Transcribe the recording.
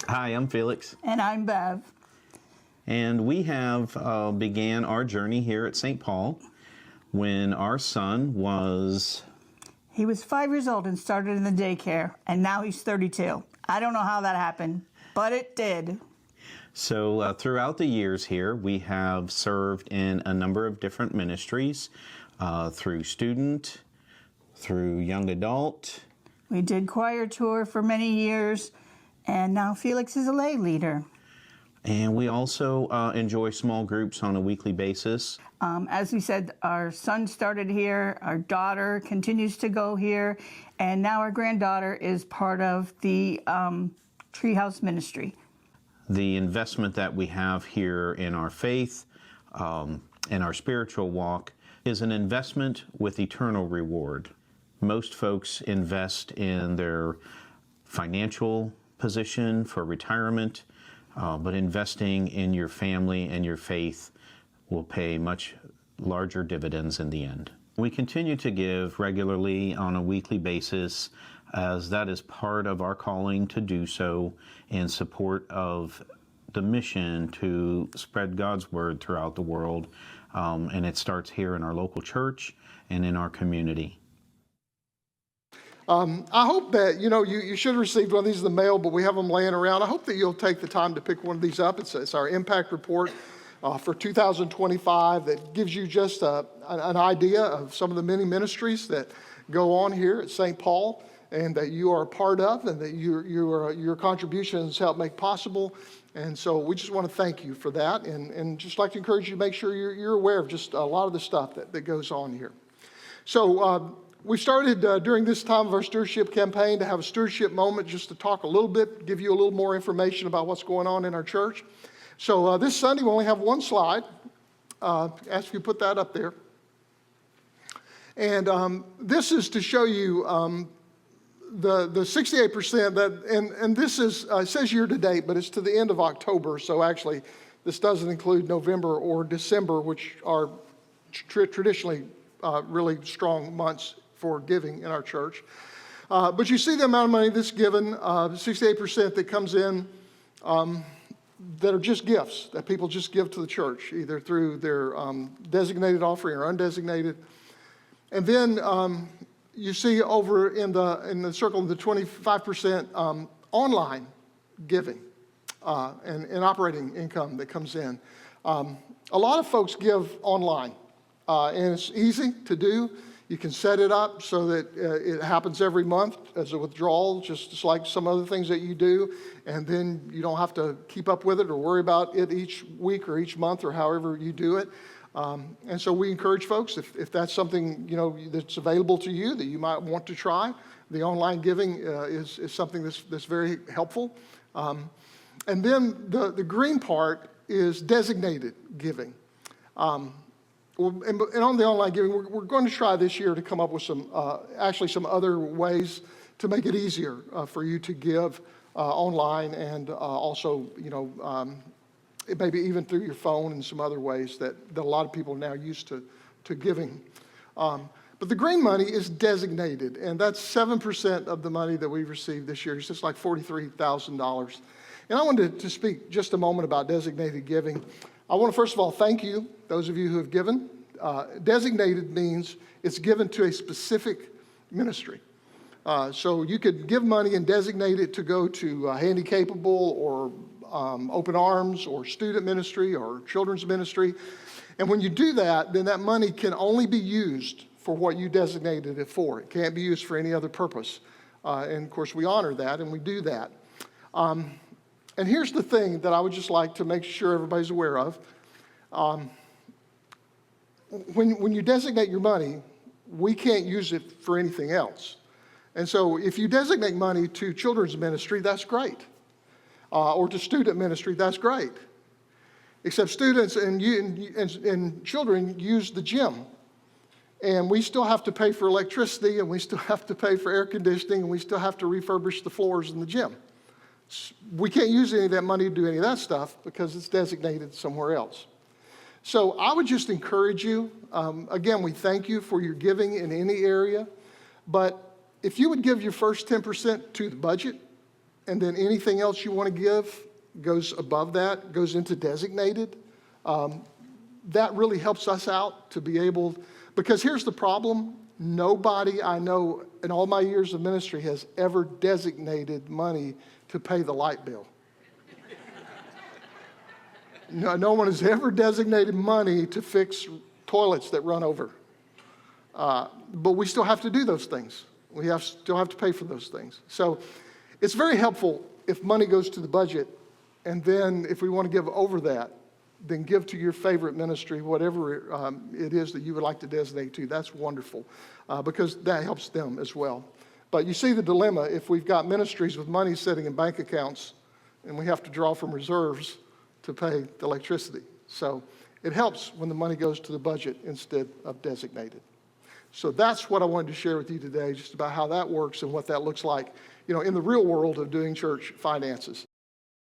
Hi, I'm Felix. And I'm Bev. And we have began our journey here at St. Paul when our son was... He was 5 years old and started in the daycare, and now he's 32. I don't know how that happened, but it did. So throughout the years here, we have served in a number of different ministries, through student, through young adult. We did choir tour for many years, and now Felix is a lay leader. And we also enjoy small groups on a weekly basis. As we said, our son started here, our daughter continues to go here, and now our granddaughter is part of the Treehouse Ministry. The investment that we have here in our faith and our spiritual walk is an investment with eternal reward. Most folks invest in their financial position for retirement, but investing in your family and your faith will pay much larger dividends in the end. We continue to give regularly on a weekly basis, as that is part of our calling to do so in support of the mission to spread God's word throughout the world. And it starts here in our local church and in our community. I hope that, you should have received one of these in the mail, but we have them laying around. I hope that you'll take the time to pick one of these up. It's our impact report for 2025 that gives you just an idea of some of the many ministries that go on here at St. Paul and that you are a part of and that your contributions help make possible. And so we just want to thank you for that and just like to encourage you to make sure you're aware of just a lot of the stuff that goes on here. So we started during this time of our stewardship campaign to have a stewardship moment just to talk a little bit, give you a little more information about what's going on in our church. So this Sunday we only have one slide. Ask if you put that up there. And this is to show you the 68% that, and this is, it says year to date, but it's to the end of October. So actually this doesn't include November or December, which are traditionally really strong months for giving in our church. But you see the amount of money that's given, 68% that comes in that are just gifts, that people just give to the church, either through their designated offering or undesignated. And then you see over in the circle of the 25% online giving and operating income that comes in. A lot of folks give online, and it's easy to do. You can set it up so that it happens every month as a withdrawal, just like some other things that you do, and then you don't have to keep up with it or worry about it each week or each month or however you do it. And so we encourage folks, if that's something that's available to you that you might want to try, the online giving is something that's very helpful. And then the green part is designated giving. And on the online giving, we're going to try this year to come up with some other ways to make it easier for you to give online and also, maybe even through your phone and some other ways that a lot of people are now used to giving. But the green money is designated, and that's 7% of the money that we've received this year. It's just like $43,000. And I wanted to speak just a moment about designated giving. I want to first of all thank you, those of you who have given. Designated means it's given to a specific ministry. So you could give money and designate it to go to Handicapable or Open Arms or student ministry or children's ministry. And when you do that, then that money can only be used for what you designated it for. It can't be used for any other purpose. And of course we honor that and we do that. And here's the thing that I would just like to make sure everybody's aware of. When you designate your money, we can't use it for anything else. And so if you designate money to children's ministry, that's great. Or to student ministry, that's great. Except students and children use the gym. And we still have to pay for electricity, and we still have to pay for air conditioning, and we still have to refurbish the floors in the gym. We can't use any of that money to do any of that stuff because it's designated somewhere else. So I would just encourage you, again, we thank you for your giving in any area, but if you would give your first 10% to the budget, and then anything else you want to give goes above that, goes into designated. That really helps us out to be able, because here's the problem. Nobody I know in all my years of ministry has ever designated money to pay the light bill. No one has ever designated money to fix toilets that run over. But we still have to do those things. We still have to pay for those things. So it's very helpful if money goes to the budget, and then if we want to give over that, then give to your favorite ministry, whatever it is that you would like to designate to. That's wonderful, because that helps them as well. But you see the dilemma. If we've got ministries with money sitting in bank accounts and we have to draw from reserves to pay the electricity. So it helps when the money goes to the budget instead of designated. So that's what I wanted to share with you today, just about how that works and what that looks like, in the real world of doing church finances.